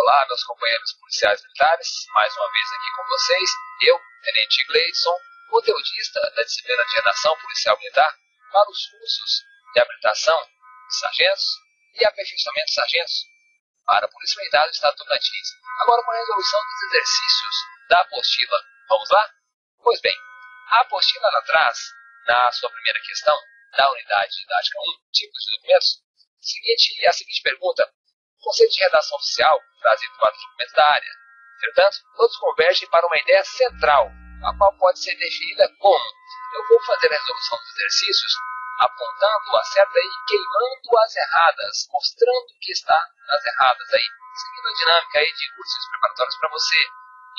Olá, meus companheiros policiais militares, mais uma vez aqui com vocês, eu, Tenente Gleison, conteudista da disciplina de redação policial militar para os cursos de habilitação de sargentos e aperfeiçoamento de sargentos para a Polícia Militar do Estado do Tocantins. Agora com a resolução dos exercícios da apostila. Vamos lá? Pois bem, a apostila ela traz, na sua primeira questão, da unidade didática 1, tipos de documentos, a seguinte pergunta: o conceito de redação oficial traz quatro documentos da área. Entretanto, todos convergem para uma ideia central, a qual pode ser definida como: eu vou fazer a resolução dos exercícios apontando a certa e queimando as erradas, mostrando que está nas erradas aí, seguindo a dinâmica aí de cursos preparatórios para você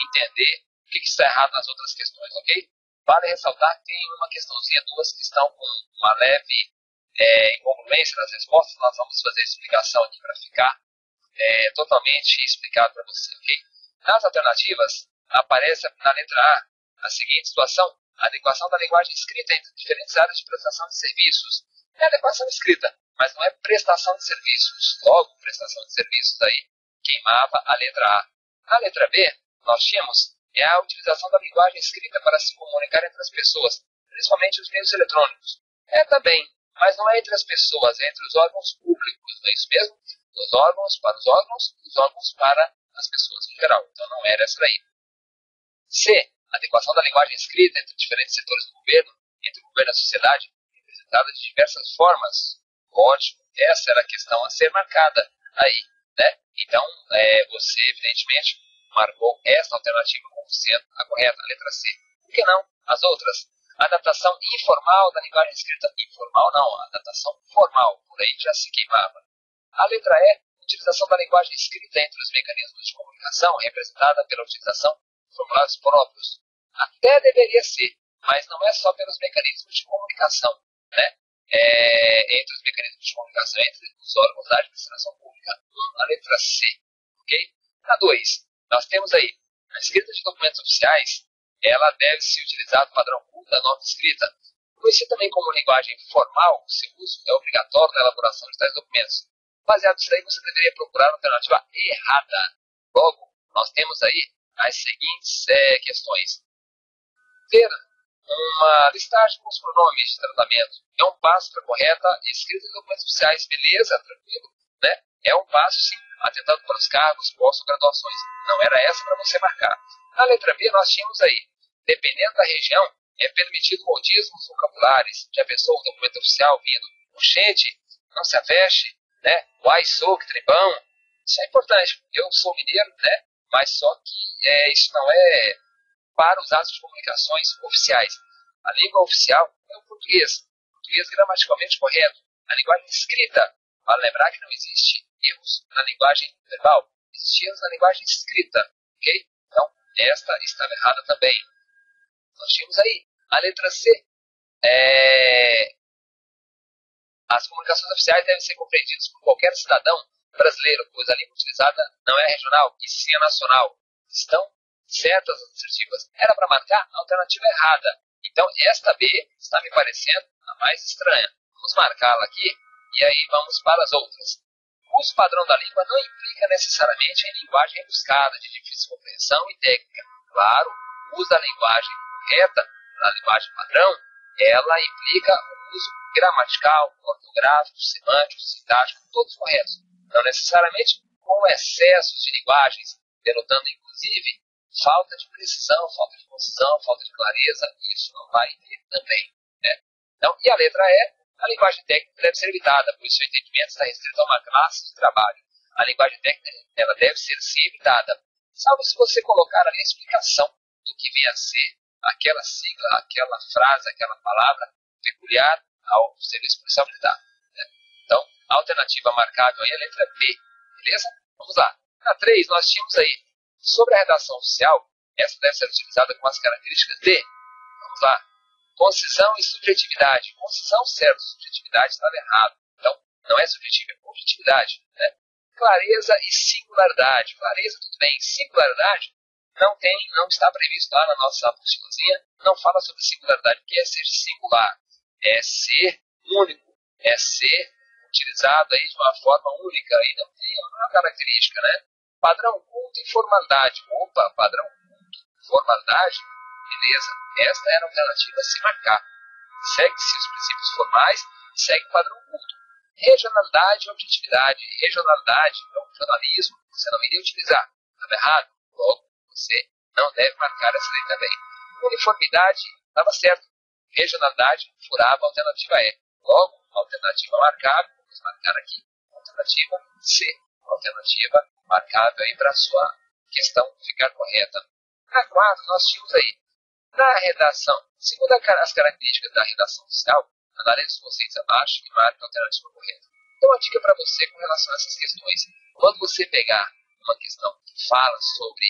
entender o que está errado nas outras questões, ok? Vale ressaltar que tem uma questãozinha, duas que estão com uma leve incongruência nas respostas. Nós vamos fazer explicação aqui para ficar totalmente explicado para você, ok? Nas alternativas, aparece na letra a seguinte situação: a adequação da linguagem escrita entre diferentes áreas de prestação de serviços. É adequação escrita, mas não é prestação de serviços. Logo, prestação de serviços aí queimava a letra A. Na letra B, nós tínhamos a utilização da linguagem escrita para se comunicar entre as pessoas, principalmente os meios eletrônicos. É também, mas não é entre as pessoas, é entre os órgãos públicos, não é isso mesmo? Dos órgãos para os órgãos, dos órgãos para as pessoas em geral. Então não era essa daí. C. Adequação da linguagem escrita entre diferentes setores do governo, entre o governo e a sociedade, representada de diversas formas. Ótimo, essa era a questão a ser marcada aí, né? Então, você, evidentemente, marcou essa alternativa como sendo a correta, a letra C. Por que não as outras? Adaptação informal da linguagem escrita. Informal não, adaptação formal, por aí já se queimava. A letra E, utilização da linguagem escrita entre os mecanismos de comunicação, representada pela utilização de formulários próprios. Até deveria ser, mas não é só pelos mecanismos de comunicação, né? Entre os mecanismos de comunicação, entre os órgãos da administração pública. A letra C, ok? Na 2, nós temos aí a escrita de documentos oficiais. Ela deve se utilizar do padrão culto da norma escrita, conhecido também como linguagem formal. O seu uso é obrigatório na elaboração de tais documentos. Baseado nisso aí, você deveria procurar a alternativa errada. Logo, nós temos aí as seguintes questões. Ter uma listagem com os pronomes de tratamento é um passo para a correta escrita de documentos oficiais. Beleza, tranquilo, né? É um passo, sim, atentando para os cargos, postos, graduações. Não era essa para você marcar. Na letra B, nós tínhamos aí, dependendo da região, é permitido modismos vocabulares. Já pensou o documento oficial vindo: gente, não se aveste, né? Uai, sou, que tribão. Isso é importante. Eu sou mineiro, né? Mas só que isso não é para os atos de comunicações oficiais. A língua oficial é o português. O português gramaticalmente correto. A linguagem escrita, vale lembrar que não existe erros na linguagem verbal. Existem erros na linguagem escrita, ok? Então, esta estava errada também. Nós tínhamos aí a letra C. As comunicações oficiais devem ser compreendidas por qualquer cidadão brasileiro, pois a língua utilizada não é regional, e sim é nacional. Estão certas as assertivas. Era para marcar a alternativa errada. Então, esta B está me parecendo a mais estranha. Vamos marcá-la aqui e aí vamos para as outras. O uso padrão da língua não implica necessariamente em linguagem rebuscada, de difícil compreensão e técnica. Claro, o uso da linguagem correta, da linguagem padrão, ela implica o uso gramatical, ortográfico, semântico, sintático, todos corretos. Não necessariamente com excessos de linguagens, denotando inclusive falta de precisão, falta de concisão, falta de clareza. Isso não vai ter também, né? Então, e a letra E, a linguagem técnica deve ser evitada, pois seu entendimento está restrito a uma classe de trabalho. A linguagem técnica ela deve ser sim evitada, salvo se você colocar ali a explicação do que vem a ser aquela sigla, aquela frase, aquela palavra peculiar ao serviço policial militar, né? Então, a alternativa marcável aí é a letra B, beleza? Vamos lá. Na 3, nós tínhamos aí, sobre a redação oficial, essa deve ser utilizada com as características de, vamos lá, concisão e subjetividade. Concisão, certo, subjetividade estava errado. Então, não é subjetiva, é objetividade, né? Clareza e singularidade. Clareza, tudo bem. Singularidade não está previsto lá na nossa apostilazinha. Não fala sobre singularidade, que é ser singular. É ser único. É ser utilizado aí de uma forma única. E não tem uma característica, né? Padrão culto e formalidade. Opa, padrão culto, formalidade. Beleza. Esta era a alternativa a se marcar. Segue-se os princípios formais e segue o padrão culto. Regionalidade e objetividade. Regionalidade é um jornalismo que você não iria utilizar. Estava errado. Logo, você não deve marcar essa lei também. Uniformidade, estava certo. Regionalidade, furava a alternativa E. Logo, alternativa marcável, vamos marcar aqui, alternativa C. Alternativa marcável aí para a sua questão ficar correta. Na 4, nós tínhamos aí, na redação, segundo as características da redação oficial, analise os conceitos abaixo e marque a alternativa correta. Então, uma dica para você com relação a essas questões. Quando você pegar uma questão que fala sobre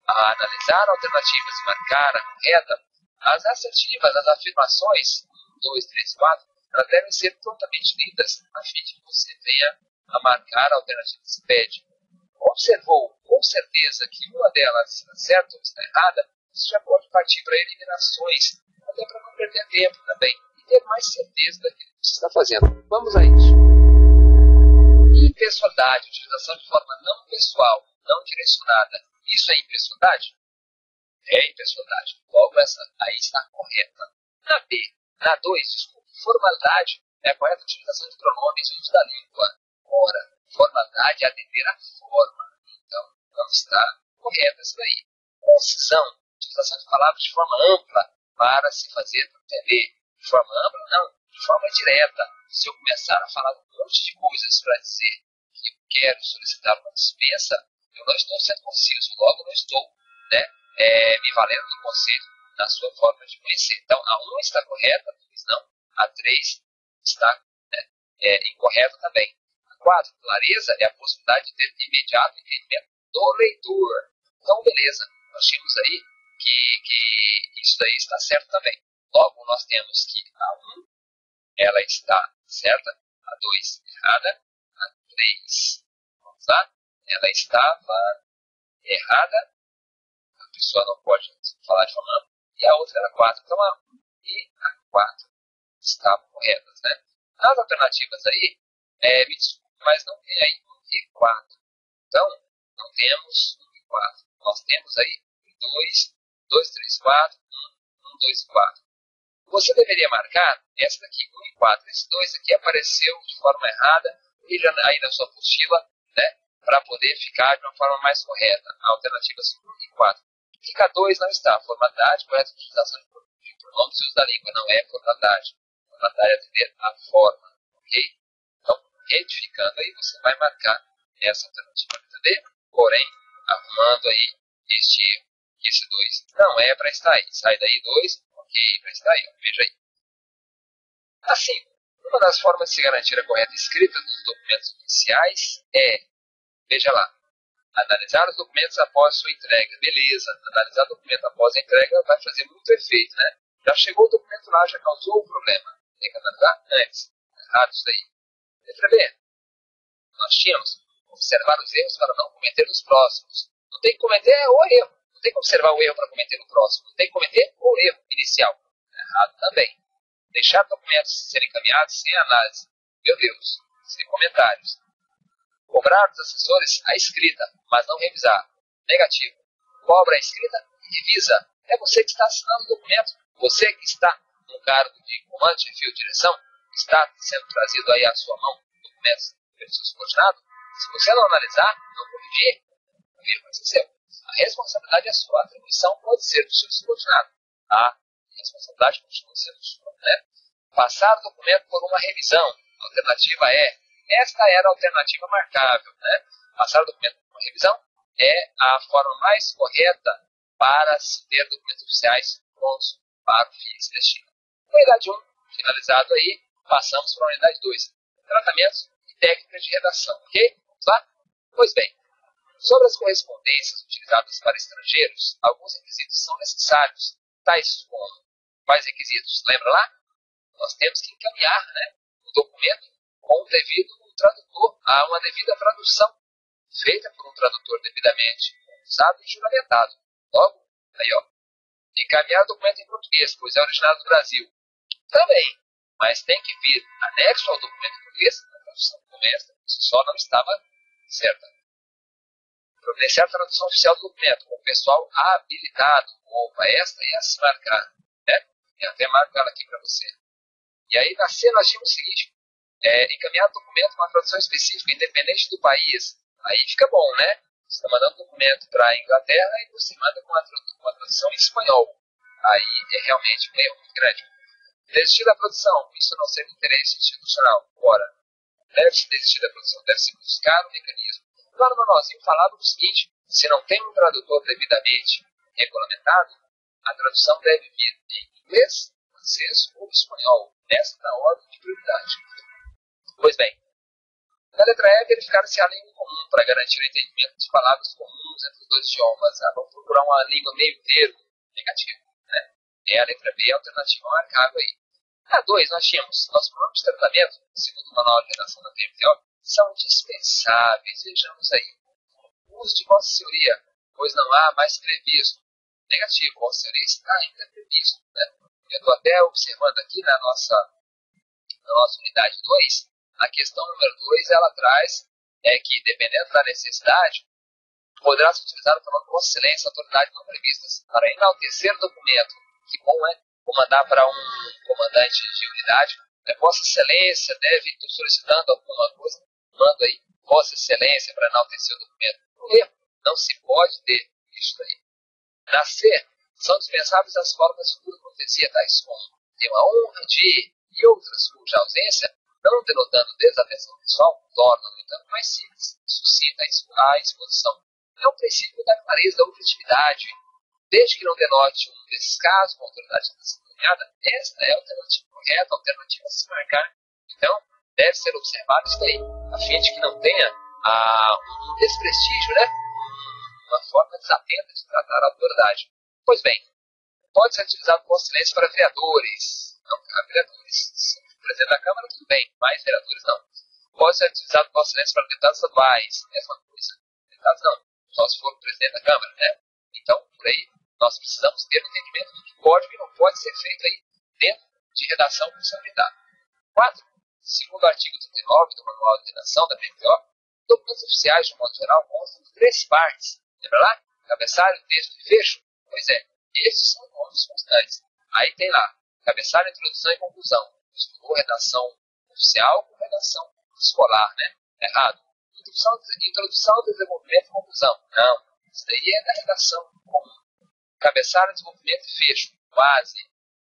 analisar alternativas e marcar a correta, as assertivas, as afirmações, 1, 2, 3, 4, elas devem ser totalmente lidas, a fim de que você venha a marcar a alternativa que se pede. Observou com certeza que uma delas está certa ou está errada, você já pode partir para eliminações, até para não perder tempo também, e ter mais certeza daquilo que você está fazendo. Vamos a isso. Impessoalidade, utilização de forma não pessoal, não direcionada. Isso é impessoalidade? É impessoalidade. Logo, essa aí está correta. Na B, na 2, desculpa, formalidade é a correta utilização de pronomes e uso da língua. Ora, formalidade é atender à forma. Então, não está correta isso daí. Concisão, utilização de palavras de forma ampla para se fazer entender. De forma ampla, não. De forma direta. Se eu começar a falar um monte de coisas para dizer que eu quero solicitar uma dispensa, eu não estou sendo conciso. Logo, não estou, né, me valendo do conceito na sua forma de conhecer. Então, a 1 está correta, a 2 não. A 3 está, né, incorreta também. A 4, clareza é a possibilidade de ter imediato entendimento do leitor. Então, beleza. Nós tínhamos aí que isso daí está certo também. Logo, nós temos que a 1, ela está certa. A 2, errada. A 3, vamos lá, ela estava errada. A pessoa não pode falar de forma ampla. E a outra era a 4. Então, a 1 e a 4 estavam corretas, né? As alternativas aí, me desculpe, mas não tem aí 1 e 4. Então, não temos 1 e 4. Nós temos aí 2, 2, 3, 4, 1, 1, 2 e 4. Você deveria marcar essa daqui, 1 e 4. Esse 2 aqui apareceu de forma errada aí na sua apostila, né? Para poder ficar de uma forma mais correta. Alternativas 1 e 4. Fica 2 não está. Formalidade, correta utilização de pronomes e uso da língua não é formalidade. Formalidade é atender a forma, ok? Então, retificando aí, você vai marcar essa alternativa, entender? Porém, arrumando aí esse 2. Não é para estar aí. Sai daí 2, ok, para estar aí. Veja aí. Assim, uma das formas de se garantir a correta escrita dos documentos oficiais é, veja lá, analisar os documentos após sua entrega. Beleza, analisar o documento após a entrega vai fazer muito efeito, né? Já chegou o documento lá, já causou o problema. Tem que analisar antes. Errado isso daí. Letra B. Nós tínhamos observar os erros para não cometer os próximos. Não tem que cometer o erro. Não tem que observar o erro para cometer o próximo. Não tem que cometer o erro inicial. Errado também. Deixar documentos serem encaminhados sem análise. Meu Deus, sem comentários. Cobrar dos assessores a escrita, mas não revisar. Negativo. Cobra a escrita e revisa. É você que está assinando o documento. Você que está no cargo de comando, chefe, direção, está sendo trazido aí à sua mão documentos pelo seu subordinado. Se você não analisar, não corrigir, o erro vai ser seu. A responsabilidade é sua. A atribuição pode ser do seu subordinado. A responsabilidade continua sendo sua, né? Passar o documento por uma revisão. A alternativa é, esta era a alternativa marcável, né? Passar o documento por uma revisão é a forma mais correta para se ter documentos oficiais prontos para o fim e destino. Unidade 1, finalizado aí, passamos para a unidade 2. Tratamentos e técnicas de redação, ok? Vamos lá? Pois bem, sobre as correspondências utilizadas para estrangeiros, alguns requisitos são necessários, tais como, quais requisitos? Lembra lá? Nós temos que encaminhar, né, o documento com o devido tradutor, a uma devida tradução, feita por um tradutor devidamente usado e juramentado. Logo, aí ó, encaminhar o documento em português, pois é originário do Brasil. Também, mas tem que vir anexo ao documento em português, a tradução do documento, isso só não estava certa. providenciar a tradução oficial do documento, com o pessoal habilitado. Opa, esta é a se marcar. Né? Eu até marco ela aqui para você. E aí, na C, nós tínhamos o seguinte: encaminhar o documento com uma tradução específica, independente do país. Aí fica bom, né? Você está mandando o documento para a Inglaterra e você manda com uma tradução em espanhol. Aí é realmente um erro muito grande. Desistir da produção, isso não ser de interesse institucional. Ora, deve-se desistir da produção, deve-se buscar um mecanismo. Lá no manualzinho falava o seguinte: se não tem um tradutor devidamente regulamentado, a tradução deve vir em inglês, francês ou espanhol, nesta ordem de prioridade. Pois bem, na letra E, verificar se há língua comum para garantir o entendimento de palavras comuns entre os dois idiomas. Vamos procurar uma língua meio termo, negativo. Né? É a letra B, a alternativa marcável aí. Na 2, nós tínhamos nossos programas de tratamento, segundo o manual de redação da TMTO, são dispensáveis. Vejamos aí. O uso de Vossa Senhoria, pois não há mais previsto. Negativo, Vossa Senhoria está ainda previsto. Né? Eu estou até observando aqui na nossa unidade 2, a questão número 2, ela traz que, dependendo da necessidade, poderá ser utilizado pela Vossa Excelência, autoridade não previstas, para enaltecer o documento. Que bom é comandar para um comandante de unidade. Vossa Excelência deve, estou solicitando alguma coisa, mando aí Vossa Excelência para enaltecer o documento. Por erro, não se pode ter isso aí. Na C, são dispensáveis as formas de cortesia, tais como tenho a honra de e outras cuja ausência, não denotando desatenção pessoal, torna, no entanto, mais simples, suscita a exposição. É o princípio da clareza, da objetividade. Desde que não denote um descaso com a autoridade disciplinada, esta é a alternativa correta, a alternativa a se marcar. Então, deve ser observado isso daí, a fim de que não tenha um desprestígio, né? Uma forma desatenta de tratar a autoridade. Pois bem, pode ser utilizado por silêncio para vereadores. Não, vereadores. Presidente da Câmara, tudo bem, mas vereadores não. Pode ser utilizado por silêncio para deputados estaduais. Mesma coisa. Deputados não, só se for o presidente da Câmara, né? Então, por aí, nós precisamos ter um entendimento do que pode e não pode ser feito aí dentro de redação funcional. 4. Segundo o artigo 39 do Manual de Redação da BPO, documentos oficiais, de um modo geral, constam de 3 partes. Lembra lá? Cabeçalho, texto e fecho? Pois é, esses são nomes constantes. Aí tem lá, cabeçalho, introdução e conclusão. Estudou redação oficial com redação escolar, né? Errado. Introdução, desenvolvimento e conclusão. Não, isso daí é da redação comum. Cabeçalho, desenvolvimento e fecho. Quase.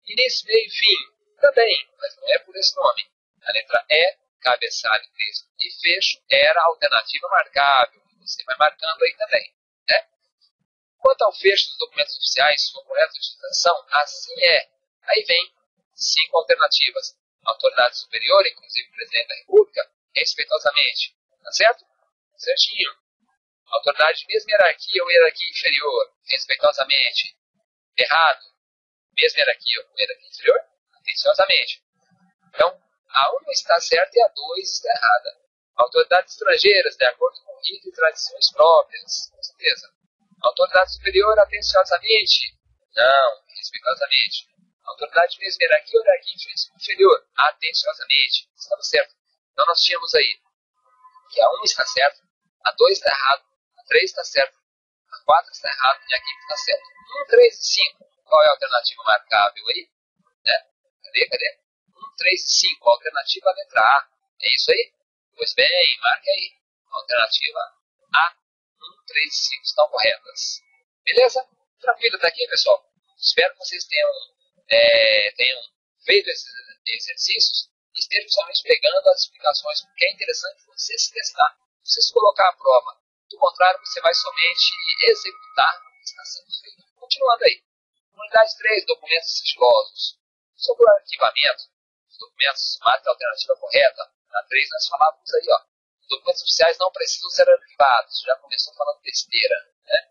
Início, meio e fim. Também, mas não é por esse nome. A letra E, cabeçalho, texto e fecho, era a alternativa marcável. Você vai marcando aí também. Né? Quanto ao fecho dos documentos oficiais, sua correta utilização, assim é. Aí vem 5 alternativas. Autoridade superior, inclusive o presidente da República, respeitosamente. Tá certo? Certinho. Autoridade de mesma hierarquia ou hierarquia inferior, respeitosamente. Errado. Mesma hierarquia ou hierarquia inferior, atenciosamente. Então, a 1 está certa e a 2 está errada. Autoridades estrangeiras, de acordo com rito e tradições próprias, com certeza. Autoridade superior, atenciosamente. Não, respeitosamente. Autoridade de mesma hierarquia ou hierarquia inferior, atenciosamente. Estamos certo. Então nós tínhamos aí que a 1 está certo, a 2 está errado, a 3 está certo, a 4 está errado e a 5 está certo. 1, 3 e 5. Qual é a alternativa marcável aí? Né? Cadê? 1, 3 e 5. A alternativa é a letra A. É isso aí? Pois bem, marque aí. A alternativa A, 1, 3 e 5 estão corretas. Beleza? Tranquilo até aqui, pessoal. Espero que vocês tenham feito esses exercícios e estejam somente pegando as explicações, porque é interessante você se testar, você se colocar à prova. Do contrário, você vai somente executar o que está sendo feito. Continuando aí. Unidade 3, documentos sigilosos. Sobre o arquivamento, os documentos marca a alternativa correta. Na 3 nós falávamos aí, ó. Os documentos oficiais não precisam ser arquivados. Já começou falando besteira, né?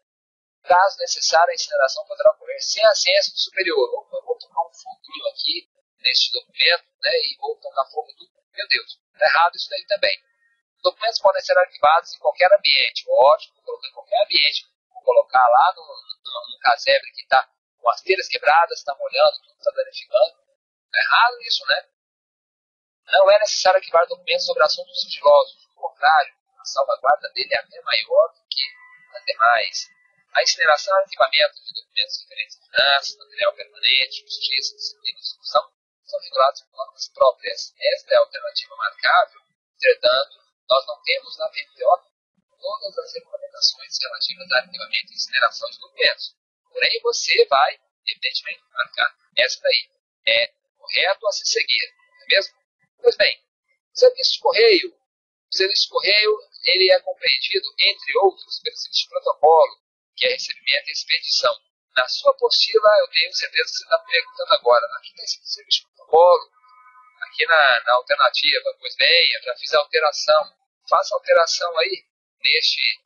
Caso necessário, a incineração poderá ocorrer sem a ciência do superior. Opa, eu vou tocar um foguinho aqui neste documento, né? E vou tocar fogo em tudo. Meu Deus, está errado isso daí também. Os documentos podem ser arquivados em qualquer ambiente. Ótimo, vou colocar em qualquer ambiente. Vou colocar lá no casebre que está com as telhas quebradas, está molhando, tudo está danificando. Está errado isso, né? Não é necessário arquivar documentos sobre assuntos sigilosos. Do contrário, a salvaguarda dele é até maior do que a demais. A incineração e arquivamento de documentos referentes a finanças, material permanente, justiça, disciplina e discussão são regulados por normas próprias. Esta é a alternativa marcável. Entretanto, nós não temos na PMPO todas as regulamentações relativas a arquivamento e incineração de documentos. Porém, você vai, evidentemente, marcar. Essa daí é correto a se seguir, não é mesmo? Pois bem, o serviço de correio, ele é compreendido, entre outros, pelo seguinte protocolo, que é recebimento e expedição. Na sua apostila, eu tenho certeza que você está me perguntando agora, aqui está esse serviço de protocolo, aqui na alternativa. Pois bem, eu já fiz a alteração. Faça a alteração aí neste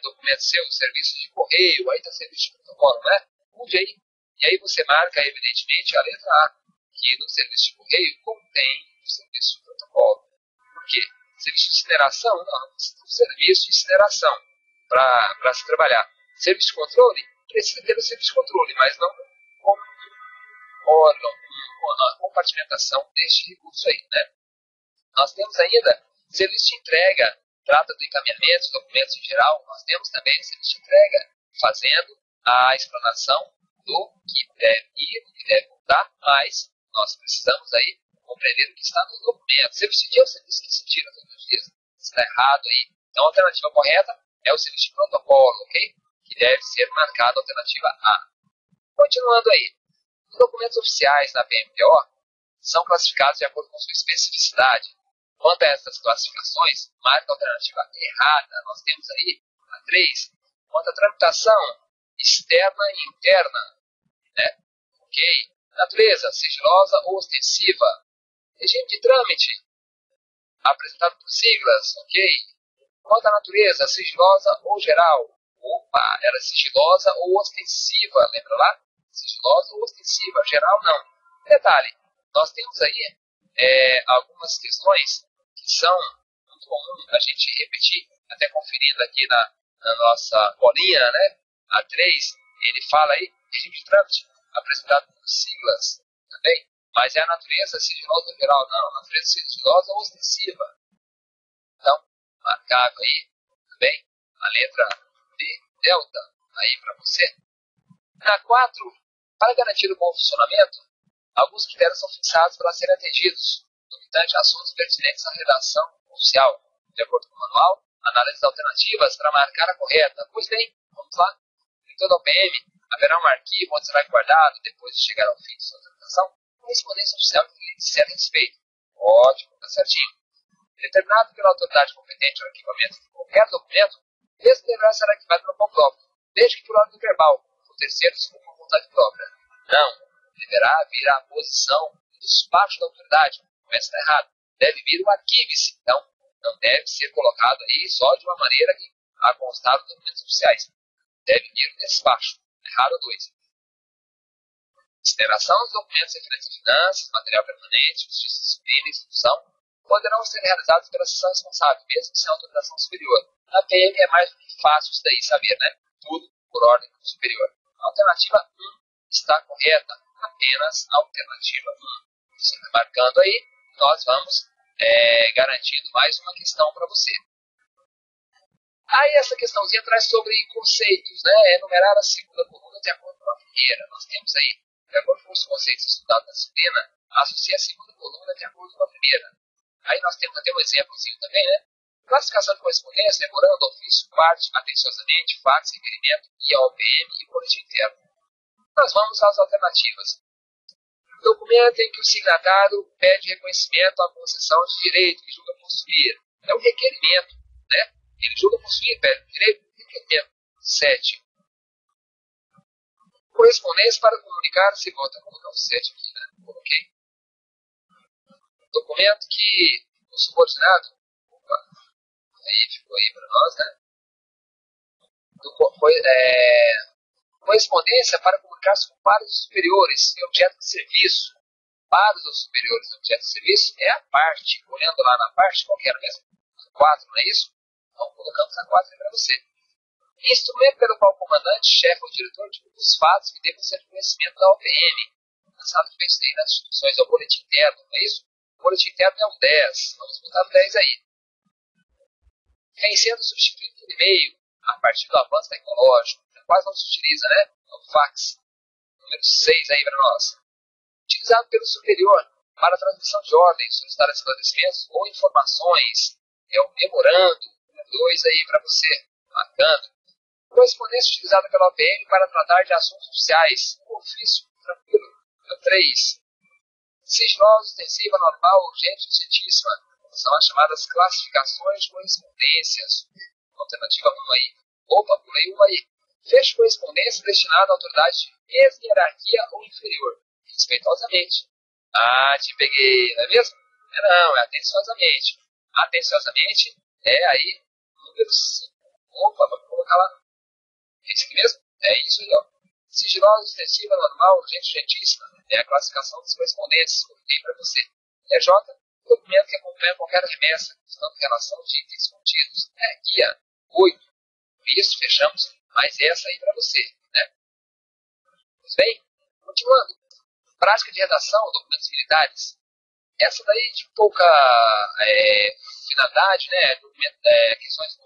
documento seu, serviço de correio, aí está serviço de protocolo, né? Mude aí. E aí você marca, evidentemente, a letra A, que no serviço de correio contém o serviço de protocolo. Por quê? Serviço de incineração? Não, serviço de incineração para se trabalhar. Serviço de controle? Precisa ter o serviço de controle, mas não como órgão, uma compartimentação deste recurso aí, né? Nós temos ainda serviço de entrega, trata do encaminhamento dos documentos em geral. Nós temos também serviço de entrega, fazendo a explanação do que deve ir, do que deve voltar, mas nós precisamos aí compreender o que está nos documentos. Serviço de dia é o serviço que se tira todos os dias. Está errado aí. Então a alternativa correta é o serviço de protocolo, ok? Que deve ser marcado a alternativa A. Continuando aí. Os documentos oficiais na PMPO são classificados de acordo com sua especificidade. Quanto a essas classificações, marca a alternativa errada. Nós temos aí a 3. Quanto à tramitação externa e interna, né? Ok. Natureza, sigilosa ou ostensiva. Regime de trâmite, apresentado por siglas, ok. Quanto à natureza, sigilosa ou geral. Opa, era sigilosa ou ostensiva, lembra lá? Sigilosa ou ostensiva, geral não. Detalhe, nós temos aí algumas questões que são muito comuns a gente repetir, até conferindo aqui na nossa bolinha, né? A 3, ele fala aí, regime de trâmite, apresentado por siglas também, mas é a natureza sigilosa ou geral, não, a natureza sigilosa ou ostensiva. Então, marcado aí também a letra D, delta, aí para você. Na 4, para garantir o bom funcionamento, alguns critérios são fixados para serem atendidos, no obstante assuntos pertinentes à redação oficial, de acordo com o manual, análise de alternativas para marcar a correta. Pois bem, vamos lá. Em toda OPM, haverá um arquivo onde será guardado, depois de chegar ao fim de sua tramitação, correspondência oficial que lhe disser respeito. Ótimo, está certinho. Determinado pela autoridade competente o arquivamento de qualquer documento, esse deverá ser arquivado no próprio, desde que por ordem verbal, ou terceiros com vontade própria. Não, deverá vir a posição do despacho da autoridade. Começa está errado. Deve vir o arquive-se. Então, não deve ser colocado aí só de uma maneira que a constar dos documentos oficiais. Deve vir o despacho. Errado 2. Incineração dos documentos referentes a finanças, material permanente, justiça, disciplina e instrução poderão ser realizados pela seção responsável, mesmo sem autorização superior. Na PM é mais do que fácil isso daí saber, né? Tudo por ordem superior. A alternativa 1 está correta. Apenas a alternativa 1. Você está marcando aí, nós vamos garantindo mais uma questão para você. Aí essa questãozinha traz sobre conceitos, né? Enumerar a segunda coluna de acordo com a primeira. Nós temos aí, de acordo com os conceitos estudados na disciplina, associa a segunda coluna de acordo com a primeira. Aí nós temos até um exemplozinho também, né? Classificação de correspondência, memorando, ofício, parte, atenciosamente, fax, requerimento, IAOPM e boletim interno. Nós vamos às alternativas. Documento em que o signatário pede reconhecimento à concessão de direito que julga possuir. É um requerimento, né? Ele julga possuir, pede direito, requerimento. 7. Correspondência para comunicar se vota como não 7 aqui, né? Coloquei. Documento que o subordinado, aí ficou aí para nós, né? Correspondência para comunicar-se com pares superiores em objeto de serviço. Pares ou superiores em objeto de serviço é a parte. Olhando lá na parte, qual que era mesmo? A 4, não é isso? Então colocamos a 4 aí para você. Instrumento pelo qual o comandante, chefe ou diretor divulga os fatos que devem ser de conhecimento da OPM. Lançado de isso aí nas instruções ao boletim interno, não é isso? O boletim interno é o 10. Vamos botar o 10 aí. Vem sendo substituído por e-mail, a partir do avanço tecnológico, quase não se utiliza, né? O fax, número 6 aí para nós. Utilizado pelo superior para a transmissão de ordens, solicitar esclarecimentos ou informações. É o memorando, número 2 aí para você, marcando. Correspondência utilizada pela OPM para tratar de assuntos oficiais, ofício, tranquilo. Número 3. Sigilosa, extensiva, normal, urgente e urgentíssima. São as chamadas classificações de correspondências. Alternativa 1 aí. Opa, pulei 1 aí. Feche correspondência destinada a autoridade de mesma hierarquia ou inferior, respeitosamente. Ah, te peguei, não é mesmo? Não, é atenciosamente. Atenciosamente é aí número 5. Opa, vamos colocar lá. É isso aqui mesmo? É isso aí, ó. Sigilosa, extensiva, normal, urgente, urgentíssima. É a classificação dos correspondentes. Coloquei para você. EJ, documento que acompanha qualquer remessa, usando relação de itens contidos. Guia 8. Isso, fechamos. Mas essa aí para você, né? Pois bem, continuando. Prática de redação, documentos militares. Essa daí de pouca finalidade, né? Questões